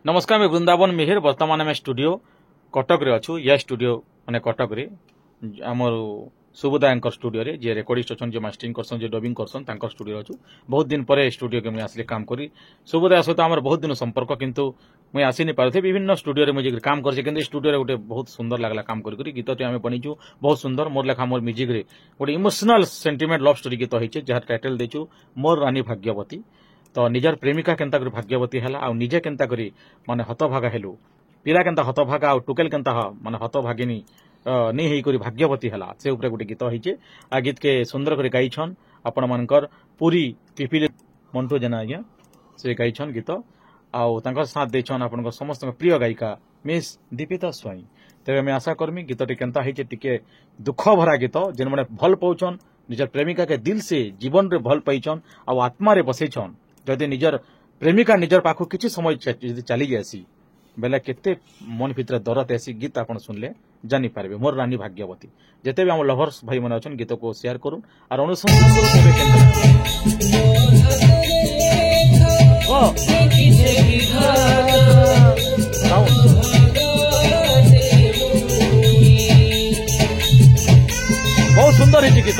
नमस्कार मैं वृंदावन मिहिर वर्तमान आम स्टूडियो कटक रे अच्छु या स्टूडियो माने कटक रे आमर सुबोधा स्टूडियो रे जे रेकर्डिस्ट अच्छा जो मास्टरिंग करसन जो डबिंग करसन तांकर स्टूडियो अच्छु बहुत दिन पर स्टूडियो के मुझे आसली काम करी सुबोधा सहित आमर बहुत दिन संपर्क किंतु मुझे आसी नहीं पारे विभिन्न स्टूडियो रे मुझे काम करछे किंतु स्टूडियो रे गोटे बहुत सुंदर लागला काम करी गीत टी आम बनीचु बहुत सुंदर मोर लेखा मोर म्यूजिक रे गोटे इमोशनल सेंटिमेंट लव स्टोरी गीत होइछे जहार टाइटल देछु मोर रानी भाग्यवती तो निजर प्रेमिका केंता करी भाग्यवती हैला आ निजे केंता करी माने हतभागा हेलु पिला केंता हतभागा आ टुकेल केंता माने हतभागिनी नहीं हेई करी भाग्यवती हैला से ऊपर गोटे गीत होइछे आ गीत के सुंदर करी गाइछन आपण मानकर पूरी पिपिले मंटू जेना आज्ञा से गाइछन गीत आउ तांकर साथ देछन आपनकर समस्त प्रिय गायिका मिस दीपिता स्वाई तेरे मैं आशा करमी गीतटी केंता हेइछे टिके दुख भरा गीत जेन माने भल पाउछन निजर प्रेमिका के दिल से जीवन रे भल पाइछन आ आत्मा रे बसैछन जदि निजर प्रेमिका निजर पाखु किछि समय चली जासी बेले केते मन भितर दरद ऐसी गीत आपण सुनले जानी पारबे मोर रानी भाग्यवती जेते भी हम लवर्स भाई मन अछन गीत को शेयर करू और अनुसंधान करू केबे केंता बहुत सुंदर है गीत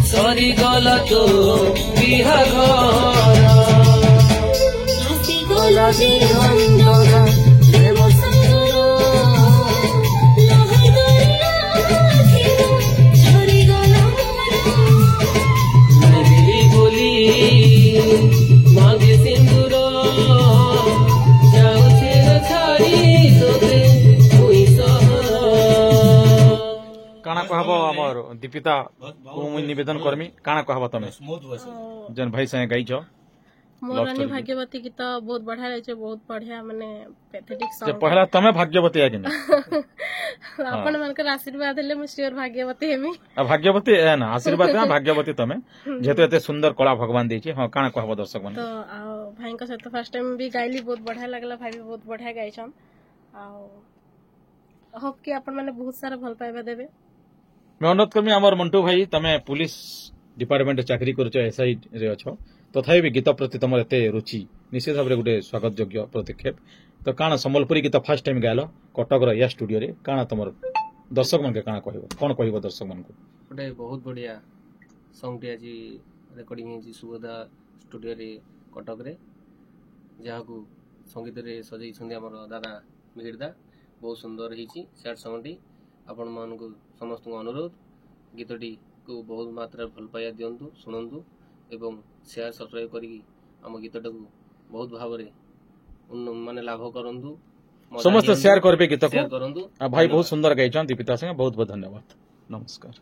सरी गला तो बिहा बोली मागे सिंदूर काना कहब हमर दीपिता को मुई निवेदन करमी काना कहब तमे जन भाई संगे गाइछ मोर रानी भाग्यवती गीत बहुत बढ़िया रहे बहुत बढ़िया माने पैथेटिक जे सॉन्ग पहला तमे भाग्यवती है कि ना अपन मनकर आशीर्वाद हेले मैं श्योर भाग्यवती हेमी आ भाग्यवती है ना आशीर्वाद ना भाग्यवती तमे जेते एते सुंदर कला भगवान देछि हां काना कहब दर्शक मन तो भाई का सहित फर्स्ट टाइम भी गाइली बहुत बढ़िया लागला भाई भी बहुत बढ़िया गाइछन आ होप कि अपन माने बहुत सारा भल पाइबा देबे मैं अनुरोध करमी हमर मंटू भाई तमे पुलिस डिपार्टमेंट चाकरी करछो एसआई रे अछो तथापि भी गीत प्रति तमर एते रुचि निश्चित भाव गोटे स्वागत योग्य पदक्षेप तो काना संबलपुरी गीत फर्स्ट टाइम गायलो कटक या स्टूडियो रे काना तमर दर्शक मन के काना कहबो कोन कहबो दर्शक मन को गोटे बहुत बढ़िया सॉन्ग टी आज रेकर्डिंग है सुबोधा स्टूडियो रे कटक रे जहाँ को संगीत रे सजई छंदी हमर दादा मिहिरदा बहुत सुंदर हिची सैड सॉन्ग टी आपण मान को समस्त अनुरोध गीतटी को बहुत मात्रा भल पाया दियंतु सुनंतु एवं शेयर सब्सक्राइब करी आम गीतटा को बहुत भाव माने लाभ करंतु समस्त शेयर करबे गीत को करंतु भाई बहुत सुंदर गाइछन दीपिता संगे बहुत बहुत धन्यवाद नमस्कार।